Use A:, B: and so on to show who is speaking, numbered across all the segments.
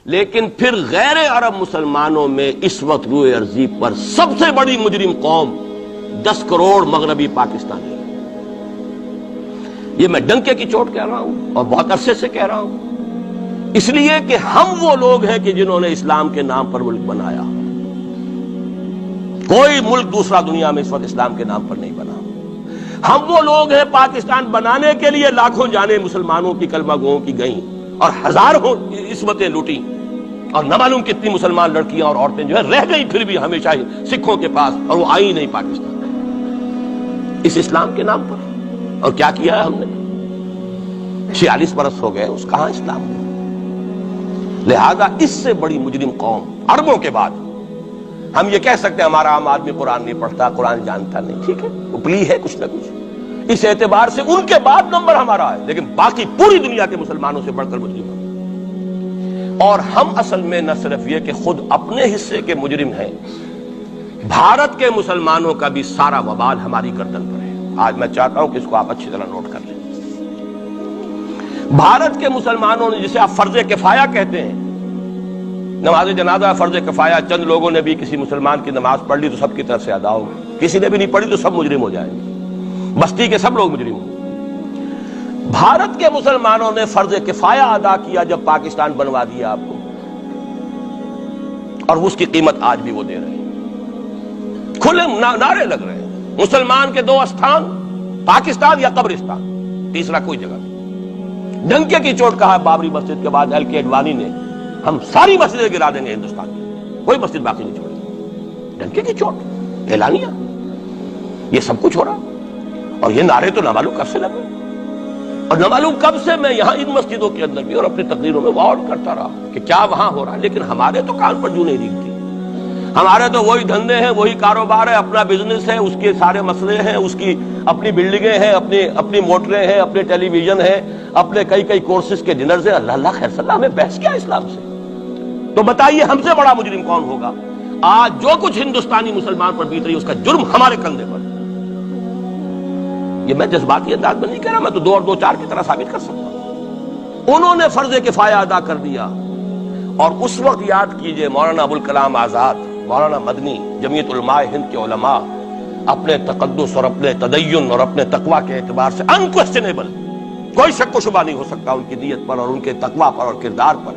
A: لیکن پھر غیر عرب مسلمانوں میں اس وقت روئے ارضی پر سب سے بڑی مجرم قوم 10 کروڑ مغربی پاکستانی ہے۔ یہ میں ڈنکے کی چوٹ کہہ رہا ہوں اور بہت عرصے سے کہہ رہا ہوں، اس لیے کہ ہم وہ لوگ ہیں کہ جنہوں نے اسلام کے نام پر ملک بنایا۔ کوئی ملک دوسرا دنیا میں اس وقت اسلام کے نام پر نہیں بنا۔ ہم وہ لوگ ہیں پاکستان بنانے کے لیے لاکھوں جانیں مسلمانوں کی کلمہ گوؤں کی گئیں اور ہزاروں عصمتیں لوٹی، اور نہ معلوم کتنی مسلمان لڑکیاں اور عورتیں جو ہے رہ گئی پھر بھی ہمیشہ ہی سکھوں کے پاس، اور وہ آئی نہیں پاکستان اس اسلام کے نام پر۔ اور کیا کیا ہے ہم نے؟ 46 برس ہو گئے، اس کہاں اسلام ہے؟ لہذا اس سے بڑی مجرم قوم عربوں کے بعد ہم یہ کہہ سکتے ہیں ہمارا عام آدمی قرآن نہیں پڑھتا، قرآن جانتا نہیں، ٹھیک ہے، اپلی ہے کچھ نہ کچھ، اس اعتبار سے ان کے بعد نمبر ہمارا ہے، لیکن باقی پوری دنیا کے مسلمانوں سے بڑھ کر مجرم ہیں۔ اور ہم اصل میں نہ صرف یہ کہ خود اپنے حصے کے مجرم ہیں، بھارت کے مسلمانوں کا بھی سارا وبال ہماری گردن پر ہے۔ آج میں چاہتا ہوں کہ اس کو آپ اچھی طرح نوٹ کر لیں۔ بھارت کے مسلمانوں نے، جسے آپ فرض کفایہ کہتے ہیں، نماز جنازہ فرض کفایہ، چند لوگوں نے بھی کسی مسلمان کی نماز پڑھ لی تو سب کی طرف سے ادا ہوگی، کسی نے بھی نہیں پڑھی تو سب مجرم ہو جائیں گے، بستی کے سب لوگ مجرم ہوں۔ بھارت کے مسلمانوں نے فرض کفایہ ادا کیا جب پاکستان بنوا دیا آپ کو، اور اس کی قیمت آج بھی وہ دے رہے ہیں، کھلے نعرے لگ رہے ہیں، مسلمان کے 2 استھان، پاکستان یا قبرستان، تیسرا کوئی جگہ نہیں۔ ڈنکے کی چوٹ کہا بابری مسجد کے بعد ایل کے اڈوانی نے، ہم ساری مسجدیں گرا دیں گے ہندوستان کی، کوئی مسجد باقی نہیں چھوڑی۔ ڈنکے کی چوٹ، اعلانیہ، یہ سب کچھ ہو رہا، اور یہ نعرے تو نہ معلوم کب سے لگے، اور نہ معلوم کب سے میں یہاں ان مسجدوں کے اندر بھی اور اپنی تقریروں میں غور کرتا رہا کہ کیا وہاں ہو رہا ہے، لیکن ہمارے تو کان پر جوں نہیں ریگتی۔ ہمارے تو وہی دھندے ہیں، وہی کاروبار ہے، اپنا بزنس ہے، اس کے سارے مسئلے ہیں، اس کی اپنی بلڈنگیں ہیں، اپنی موٹریں ہیں، اپنے ٹیلی ویژن ہیں، اپنے کئی کورسز کے ڈنرز ہیں۔ اللہ خیر صلی اللہ، ہمیں بحث کیا اسلام سے؟ تو بتائیے ہم سے بڑا مجرم کون ہوگا؟ آج جو کچھ ہندوستانی مسلمان پر بیت رہی ہے اس کا جرم ہمارے کندھے پر۔ یہ میں جذباتی انداز میں نہیں کہہ رہا، میں تو 2 اور 2 4 کی طرح ثابت کر سکتا ہوں۔ انہوں نے فرض کفایہ ادا کر دیا، اور اس وقت یاد کیجئے مولانا ابوالکلام آزاد، مولانا مدنی، جمعیت علماء ہند کے علماء اپنے تقدس اور اپنے تدین اور اپنے تقوی کے اعتبار سے انکویسچنیبل، کوئی شک و شبہ نہیں ہو سکتا ان کی نیت پر اور ان کے تقوی پر اور کردار پر،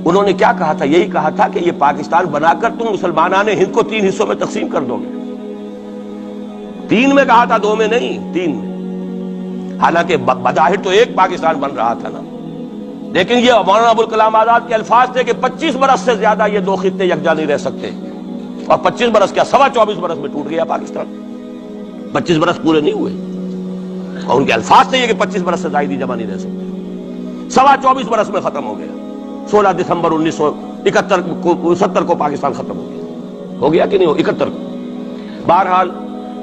A: انہوں نے کیا کہا تھا؟ یہی کہا تھا کہ یہ پاکستان بنا کر تم مسلمانان ہند کو 3 حصوں میں تقسیم کر دو گے۔ 3 میں کہا تھا، 2 میں نہیں، 3 میں، حالانکہ بظاہر تو ایک پاکستان بن رہا تھا نا، لیکن یہ مولانا ابوالکلام آزاد کے الفاظ تھے کہ 25 برس سے زیادہ یہ 2 خطے یکجا نہیں رہ سکتے، اور 25 برس کیا، 24.25 برس میں ٹوٹ گیا پاکستان، 25 برس پورے نہیں ہوئے، اور ان کے الفاظ تھے یہ کہ 25 برس سے زائد ہی جمع نہیں رہ سکتے، 24.25 برس میں ختم ہو گیا۔ 16 دسمبر 1971 کو پاکستان ختم ہو گیا کہ نہیں ہو 71 کو۔ بہرحال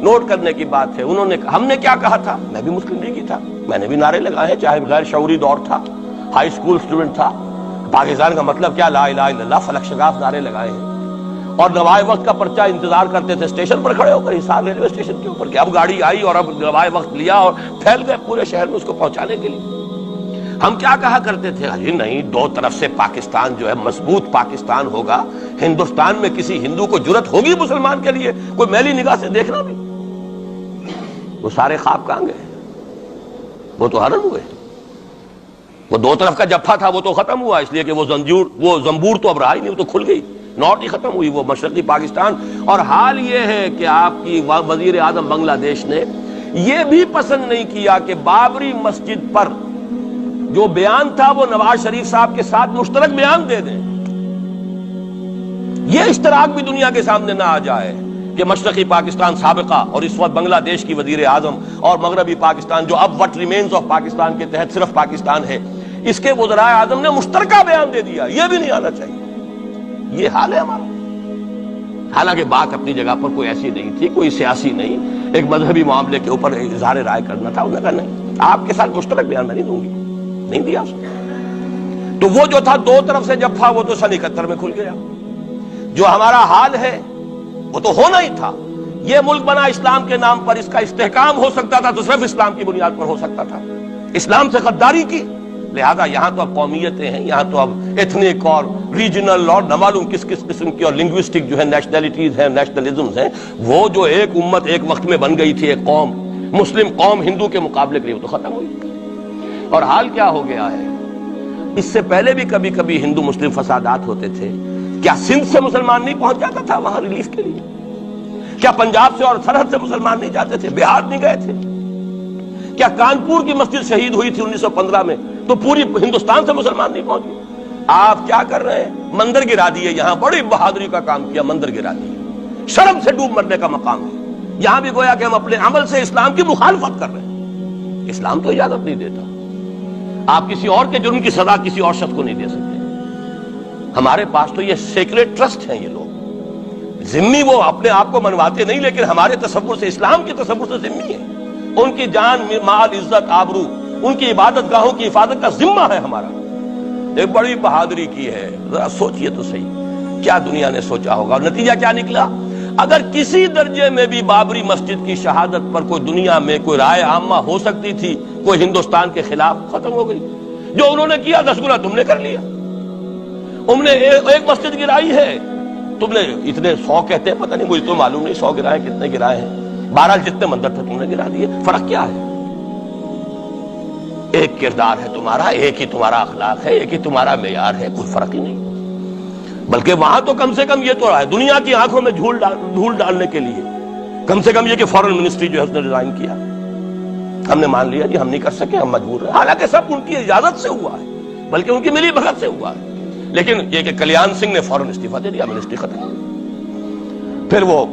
A: نوٹ کرنے کی بات ہے، ہم نے کیا کہا تھا؟ میں بھی مسلم لیگی تھا، میں نے بھی نعرے لگائے، چاہے غیر شعوری دور تھا، ہائی اسکول اسٹوڈنٹ تھا، پاکستان کا مطلب کیا، لا الہ الا اللہ، فلک شگاف نعرے لگائے ہیں، اور نوائے وقت کا پرچہ انتظار کرتے تھے اسٹیشن پر کھڑے ہو کر، حصار ریلوے اسٹیشن کے اوپر، کہ اب گاڑی آئی اور اب نوائے وقت لیا اور پھیل گئے پورے شہر میں اس کو پہنچانے کے لیے۔ ہم کیا کہا کرتے تھے؟ جی نہیں، 2 طرف سے پاکستان جو ہے مضبوط پاکستان ہوگا، ہندوستان میں کسی ہندو کو جرت ہوگی مسلمان کے لیے کوئی میلی نگاہ سے دیکھنا بھی؟ وہ سارے خواب کہاں گئے؟ وہ تو حرم ہوئے، وہ 2 طرف کا جفا تھا وہ تو ختم ہوا، اس لیے کہ وہ زنبور تو اب رہا ہی نہیں، وہ تو کھل گئی، نوٹ ہی ختم ہوئی وہ مشرقی پاکستان۔ اور حال یہ ہے کہ آپ کی وزیر اعظم بنگلہ دیش نے یہ بھی پسند نہیں کیا کہ بابری مسجد پر جو بیان تھا وہ نواز شریف صاحب کے ساتھ مشترک بیان دے دیں۔ یہ اشتراک بھی دنیا کے سامنے نہ آ جائے کہ مشرقی پاکستان سابقہ اور اس وقت بنگلہ دیش کی وزیر اعظم اور مغربی پاکستان جو اب وٹ ریمینز آف پاکستان کے تحت صرف پاکستان ہے، اس کے وزرائے اعظم نے مشترکہ بیان دے دیا، یہ بھی نہیں آنا چاہیے۔ یہ حال ہے ہمارا، حالانکہ بات اپنی جگہ پر کوئی ایسی نہیں تھی، کوئی سیاسی نہیں، ایک مذہبی معاملے کے اوپر اظہار رائے کرنا تھا، انہوں نے کہا نہیں، آپ کے ساتھ مشترک بیان میں نہیں دوں گی، نہیں دیا اس نے۔ تو وہ جو تھا 2 طرف سے جفا وہ تو سن 71 میں کھل گیا۔ جو ہمارا حال ہے وہ تو ہونا ہی تھا، یہ ملک بنا اسلام کے نام پر، اس کا استحکام ہو سکتا تھا تو صرف اسلام کی بنیاد پر ہو سکتا تھا۔ اسلام سے غداری کی لہذا یہاں تو اب قومیتیں ہیں، یہاں تو اب ایتھنک اور ریجنل اور نہ معلوم کس کس قسم کی اور لنگوسٹک جو ہے نیشنلٹیز ہیں، نیشنلزمز ہیں، وہ جو ایک امت ایک وقت میں بن گئی تھی، ایک قوم مسلم قوم ہندو کے مقابلے کے لیے، وہ تو ختم ہوئی۔ اور حال کیا ہو گیا ہے، اس سے پہلے بھی کبھی کبھی ہندو مسلم فسادات ہوتے تھے، کیا سندھ سے مسلمان نہیں پہنچ جاتا تھا وہاں ریلیف کے لیے؟ کیا پنجاب سے اور سرحد سے مسلمان نہیں جاتے تھے؟ بہار نہیں گئے تھے؟ کیا کانپور کی مسجد شہید ہوئی تھی 1915 میں تو پوری ہندوستان سے مسلمان نہیں پہنچے؟ آپ کیا کر رہے ہیں؟ مندر گرا دیے، یہاں بڑی بہادری کا کام کیا، مندر گرا دیے، شرم سے ڈوب مرنے کا مقام ہے۔ یہاں بھی گویا کہ ہم اپنے عمل سے اسلام کی مخالفت کر رہے ہیں۔ اسلام تو اجازت نہیں دیتا، آپ کسی اور کے جرم کی سزا کسی اور شخص کو نہیں دے سکتے۔ ہمارے پاس تو یہ سیکریٹ ٹرسٹ ہیں، یہ لوگ ذمہ وہ اپنے آپ کو منواتے نہیں، لیکن ہمارے تصور سے، اسلام کے تصور سے ذمہ ہیں۔ ان کی جان، مال، عزت، آبرو، ان کی عبادت گاہوں کی حفاظت کا ذمہ ہے ہمارا۔ ایک بڑی بہادری کی ہے، ذرا سوچئے تو صحیح کیا دنیا نے سوچا ہوگا، اور نتیجہ کیا نکلا؟ اگر کسی درجے میں بھی بابری مسجد کی شہادت پر کوئی دنیا میں کوئی رائے عامہ ہو سکتی تھی کوئی ہندوستان کے خلاف، ختم ہو گئی۔ جو انہوں نے کیا 10 گنا تم نے کر لیا۔ تم نے ایک مسجد گرائی ہے، تم نے اتنے 100 کہتے ہیں، پتہ نہیں مجھے تو معلوم نہیں 100 گرائے کتنے گرائے ہیں، بہرحال جتنے مندر تھے تم نے گرا دیے۔ فرق کیا ہے؟ ایک کردار ہے تمہارا، ایک ہی تمہارا اخلاق ہے، ایک ہی تمہارا معیار ہے، کوئی فرق ہی نہیں۔ بلکہ وہاں تو کم سے کم یہ تو رہا ہے، دنیا کی آنکھوں میں دھول ڈالنے کے لیے کم سے کم یہ کہ فورن منسٹری جو ہے اس نے ریزائن کیا، ہم نے مان لیا جی ہم نہیں کر سکے، ہم مجبور ہیں، حالانکہ سب ان کی اجازت سے ہوا ہے، بلکہ ان کی ملی بھگت سے ہوا ہے۔ لیکن یہ کہ کلیان سنگھ نے فوراً استعفیٰ دے دیا، منسٹری ختم۔ پھر وہ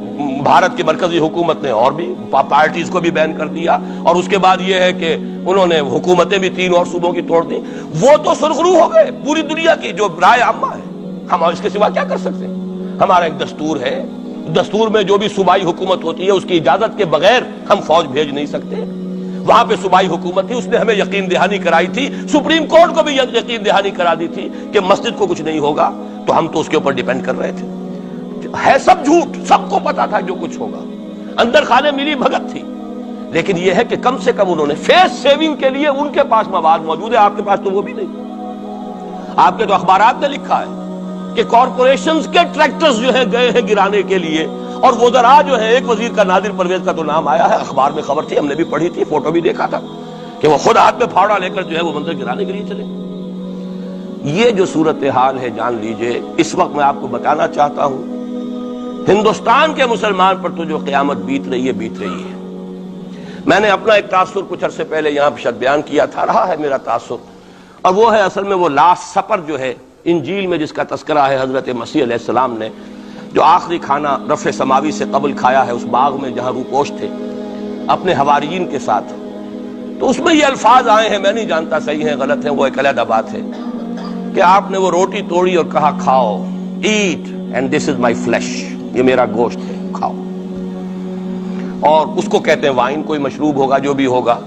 A: بھارت کی مرکزی حکومت نے اور بھی پارٹیز کو بھی بین کر دیا، اور اس کے بعد یہ ہے کہ انہوں نے حکومتیں بھی 3 اور صوبوں کی توڑ دی۔ وہ تو سرخرو ہو گئے پوری دنیا کی جو رائے عامہ ہے، ہم اس کے سوا کیا کر سکتے ہیں؟ ہمارا ایک دستور ہے، دستور میں جو بھی صوبائی حکومت ہوتی ہے اس کی اجازت کے بغیر ہم فوج بھیج نہیں سکتے۔ وہاں پہ صوبائی حکومت تھی، اس نے ہمیں یقین دہانی کرائی تھی، سپریم کورٹ کو بھی یقین دہانی کرا دی تھی کہ مسجد کو کچھ نہیں ہوگا، تو ہم تو اس کے اوپر ڈیپینڈ کر رہے تھے۔ ہے سب جھوٹ، سب کو پتا تھا جو کچھ ہوگا، اندر خانے ملی بھگت تھی، لیکن یہ ہے کہ کم سے کم انہوں نے فیس سیونگ کے لیے ان کے پاس مواد موجود ہے، آپ کے پاس تو وہ بھی نہیں۔ آپ کے تو اخبارات نے لکھا ہے کہ کارپوریشنز کے ٹریکٹرز جو ہیں گئے ہیں گرانے کے لیے، اور وزراء جو ہے، ایک وزیر کا نادر پرویز کا تو نام آیا ہے، اخبار میں خبر تھی، ہم نے بھی پڑھی تھی، فوٹو بھی دیکھا تھا کہ وہ خود ہاتھ میں پھاوڑا لے کر جو ہے وہ منظر گرانے کے لیے چلے۔ یہ جو صورتحال ہے جان لیجئے، اس وقت میں آپ کو بتانا چاہتا ہوں ہندوستان کے مسلمان پر تو جو قیامت بیت رہی ہے بیت رہی ہے۔ میں نے اپنا ایک تاثر کچھ عرصے پہلے یہاں پہ بیان کیا تھا، رہا ہے میرا تاثر، اور وہ ہے اصل میں وہ لاسٹ سپر جو ہے انجیل میں جس کا تذکرہ ہے حضرت مسیح علیہ السلام نے جو آخری کھانا رفع سماوی سے قبل کھایا ہے اس باغ میں جہاں روپوش تھے اپنے حواریین کے ساتھ۔ تو اس میں یہ الفاظ آئے ہیں، میں نہیں جانتا صحیح ہیں غلط ہیں، وہ ایک علیحدہ بات ہے، کہ آپ نے وہ روٹی توڑی اور کہا کھاؤ، eat and this is my flesh, یہ میرا گوشت ہے، کھاؤ۔ اور اس کو کہتے ہیں وائن، کوئی مشروب ہوگا جو بھی ہوگا،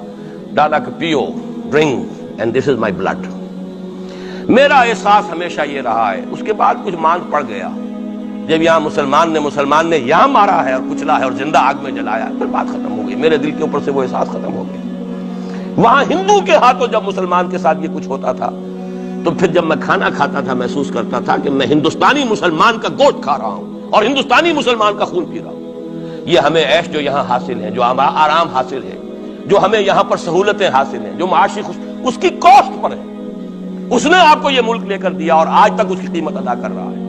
A: ڈالا کہ پیو، drink and this is my blood. میرا احساس ہمیشہ یہ رہا ہے، اس کے بعد کچھ ماند پڑ گیا، جب یہاں مسلمان نے یہاں مارا ہے اور کچلا ہے اور زندہ آگ میں جلایا ہے، پھر بات ختم ہو گئی، میرے دل کے اوپر سے وہ احساس ختم ہو گیا۔ وہاں ہندو کے ہاتھوں جب مسلمان کے ساتھ یہ کچھ ہوتا تھا تو پھر جب میں کھانا کھاتا تھا محسوس کرتا تھا کہ میں ہندوستانی مسلمان کا گوشت کھا رہا ہوں اور ہندوستانی مسلمان کا خون پی رہا ہوں۔ یہ ہمیں عیش جو یہاں حاصل ہے، جو آرام حاصل ہے، جو ہمیں یہاں پر سہولتیں حاصل ہیں، جو معاشی اس کی کاسٹ پر ہے، اس نے آپ کو یہ ملک لے کر دیا اور آج تک اس کی قیمت ادا کر رہا ہے،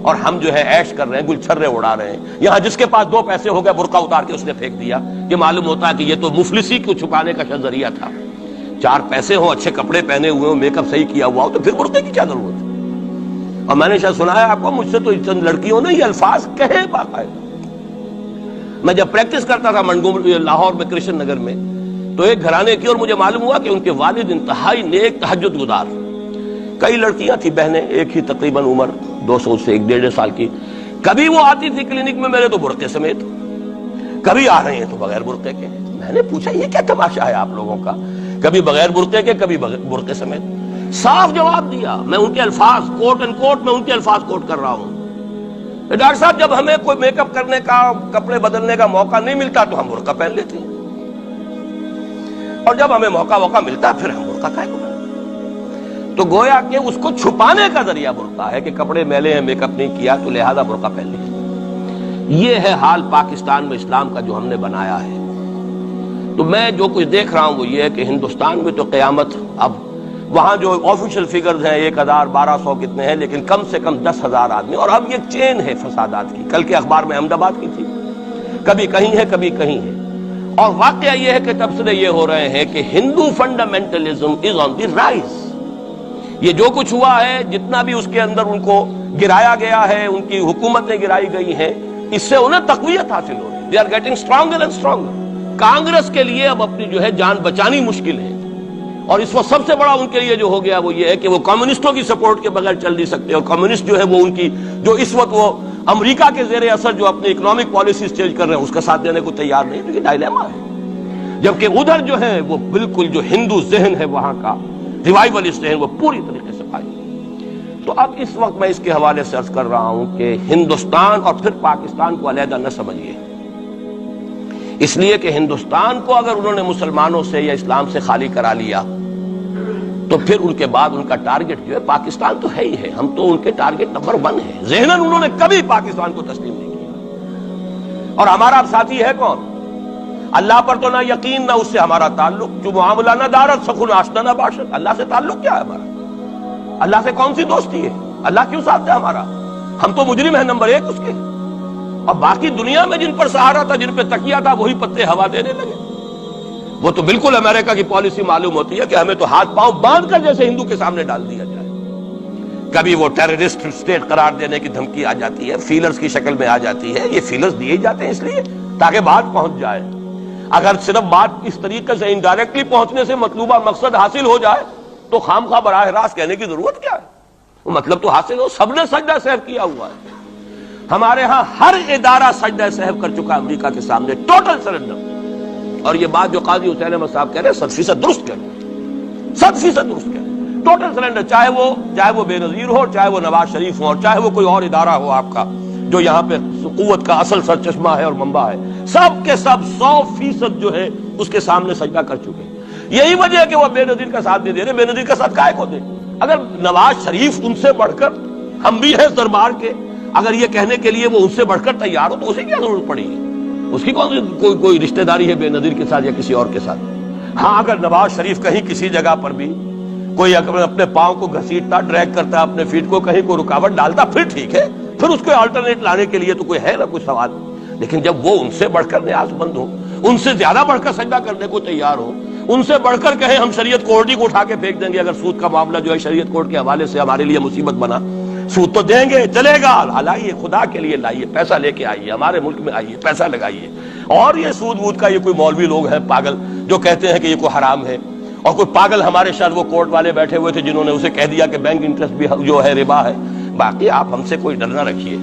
A: اور ہم جو ہے عیش کر رہے ہیں، گل چھرے اڑا رہے ہیں۔ یہاں جس کے پاس 2 پیسے ہو گئے برقع اتار کے اس نے پھینک دیا، یہ معلوم ہوتا ہے کہ یہ تو مفلسی کو چھپانے کا ذریعہ تھا۔ 4 پیسے ہوں، اچھے کپڑے پہنے ہوئے ہوں، میک اپ صحیح کیا ہوا ہو، تو پھر برقعے کی کیا ضرورت ہے؟ اور میں نے شاید سنا ہے آپ کو، مجھ سے تو چند لڑکیوں نے یہ الفاظ کہے باقاعدہ۔ میں جب پریکٹس کرتا تھا لاہور میں کرشن نگر میں، تو ایک گھرانے کی، اور مجھے معلوم ہوا کہ ان کے والد انتہائی نیک تہجد گزار، کئی لڑکیاں تھیں بہنیں، ایک ہی تقریباً عمر 200 سے 1.5 سال کی، کبھی وہ آتی تھی کلینک میں میرے تو برقعے سمیت، کبھی آ رہے ہیں تو بغیر برقعے کے۔ میں نے پوچھا یہ کیا تماشا ہے آپ لوگوں کا، کبھی بغیر برقعے کے کبھی برقعے سمیت؟ صاف جواب دیا، میں ان کے الفاظ کوٹ اینڈ کوٹ میں ان کے الفاظ کوٹ کر رہا ہوں، ڈاکٹر صاحب جب ہمیں کوئی میک اپ کرنے کا، کپڑے بدلنے کا موقع نہیں ملتا تو ہم برقع پہن لیتے ہیں، اور جب ہمیں موقع ملتا پھر ہم برقع کائے کو پہنتے ہیں۔ تو گویا کہ اس کو چھپانے کا ذریعہ برقع ہے کہ کپڑے میلے ہیں، میک اپ نہیں کیا تو لہذا برقع پہن لیا۔ یہ ہے حال پاکستان میں اسلام کا جو ہم نے بنایا ہے۔ تو میں جو کچھ دیکھ رہا ہوں وہ یہ ہے کہ ہندوستان میں تو قیامت، اب وہاں جو آفیشیل فگرز ہیں 1000 1200 کتنے ہیں، لیکن کم سے کم 10,000 آدمی، اور اب یہ چین ہے فسادات کی۔ کل کے اخبار میں احمد آباد کی تھی، کبھی کہیں ہے کبھی کہیں ہے، اور واقعہ یہ ہے کہ تبصرے یہ ہو رہے ہیں کہ ہندو فنڈامنٹلزم از آن دی رائز۔ یہ جو کچھ ہوا ہے، جتنا بھی اس کے اندر ان کو گرایا گیا ہے، ان کی حکومتیں گرائی گئی ہیں، اس سے انہیں تقویت حاصل ہو رہی ہے۔ They are getting stronger and stronger. Congress کے لیے اب اپنی جو ہے جان بچانی مشکل ہے، اور اس وقت سب سے بڑا ان کے لیے جو ہو گیا وہ یہ ہے کہ وہ کمیونسٹوں کی سپورٹ کے بغیر چل نہیں سکتے، اور کمیونسٹ جو ہے وہ ان کی جو اس وقت وہ امریکہ کے زیر اثر جو اپنی اکنامک پالیسیز چینج کر رہے ہیں اس کا ساتھ دینے کو تیار نہیں، تو یہ ڈائلیما ہے۔ جبکہ ادھر جو ہے وہ بالکل جو ہندو ذہن ہے وہاں کا ریوائولسٹ ذہن وہ پوری طریقے سے پائی۔ تو اب اس وقت میں اس کے حوالے سے عرض کر رہا ہوں کہ ہندوستان اور پھر پاکستان کو علیحدہ نہ سمجھیے، اس لیے کہ ہندوستان کو اگر انہوں نے مسلمانوں سے یا اسلام سے خالی کرا لیا تو پھر ان کے بعد ان کا ٹارگٹ جو ہے پاکستان تو ہے ہی ہے، ہم تو ان کے ٹارگٹ نمبر 1 ہیں۔ ذہناً انہوں نے کبھی پاکستان کو تسلیم نہیں کیا، اور ہمارا اب ساتھی ہے کون؟ اللہ پر تو نہ یقین نہ اس سے ہمارا تعلق، جو معاملہ نہ دارت سخن آشنا نہ باشد۔ اللہ سے تعلق کیا ہے ہمارا؟ اللہ سے کون سی دوستی ہے؟ اللہ کیوں ساتھ ہے ہمارا؟ ہم تو مجرم ہیں نمبر 1 اس کے، اور باقی دنیا میں جن پر سہارا تھا، جن پہ تکیہ تھا، وہی پتے ہوا دینے لگے۔ وہ تو بالکل امریکہ کی پالیسی معلوم ہوتی ہے کہ ہمیں تو ہاتھ پاؤں باندھ کر جیسے ہندو کے سامنے ڈال دیا جائے۔ کبھی وہ ٹیررسٹ اسٹیٹ قرار دینے کی دھمکی آ جاتی ہے، فیلرز کی شکل میں آ جاتی ہے۔ یہ فیلرز دیے جاتے ہیں اس لیے تاکہ بات پہنچ جائے۔ اگر صرف بات اس طریقے سے انڈائریکٹلی پہنچنے سے مطلوبہ مقصد حاصل ہو جائے تو خام خواہ براہ راست کہنے کی ضرورت کیا ہے؟ مطلب تو حاصل ہو۔ سب نے سجدہ سہو کیا ہوا ہے، ہمارے ہاں ہر ادارہ سجدہ سہو کر چکا امریکہ کے سامنے، ٹوٹل سرنڈر۔ اور یہ بات جو قاضی حسین احمد صاحب کہہ رہے ہیں 100% درست کہہ رہے ہیں، 100% درست کہہ رہے ہیں۔ ٹوٹل سرنڈر، چاہے وہ بے نظیر ہو، چاہے وہ نواز شریف ہو، اور چاہے وہ کوئی اور ادارہ ہو آپ کا جو یہاں پہ قوت کا اصل سرچشمہ ہے اور منبع ہے، سب کے سب 100% جو ہے اس کے سامنے سجدہ کر چکے ہیں۔ یہی وجہ ہے کہ وہ بے نظیر کا ساتھ نہیں دے رہے۔ بے نظیر کا ساتھ کائے کو دے؟ اگر نواز شریف ان سے بڑھ کر، ہم بھی ہیں دربار کے، اگر یہ کہنے کے لیے وہ ان سے بڑھ کر تیار ہو تو اسے کیا ضرورت پڑی ہے؟ اس کی کون سی کوئی رشتہ داری ہے بے نظیر کے ساتھ یا کسی اور کے ساتھ؟ ہاں، اگر نواز شریف کہیں کسی جگہ پر بھی کوئی اپنے پاؤں کو گھسیٹتا، ڈریگ کرتا، اپنے فیٹ کو کہیں کوئی رکاوٹ ڈالتا، پھر ٹھیک ہے، پھر اس کو آلٹرنیٹ لانے کے لیے تو کوئی ہے نا کوئی سوال۔ لیکن جب وہ ان سے بڑھ کر نیاز مند ہو، ان سے زیادہ بڑھ کر سجدہ کرنے کو تیار ہو، ان سے بڑھ کر کہیں ہم شریعت کوڈ ہی کو اٹھا کے پھینک دیں گے اگر سود کا معاملہ جو ہے شریعت کوڈ کے حوالے سے ہمارے لیے مصیبت بنا، سود تو دیں گے، چلے گا، لائیے، خدا کے لیے لائیے، پیسہ لے کے آئیے، ہمارے ملک میں آئیے، پیسہ لگائیے۔ اور یہ سود وود کا یہ کوئی مولوی لوگ ہیں پاگل جو کہتے ہیں کہ یہ کوئی حرام ہے، اور کوئی پاگل ہمارے شاید وہ کورٹ والے بیٹھے ہوئے تھے جنہوں نے اسے کہہ دیا کہ بینک انٹرسٹ بھی جو ہے ربا ہے۔ باقی آپ ہم سے کوئی ڈر نہ رکھیے۔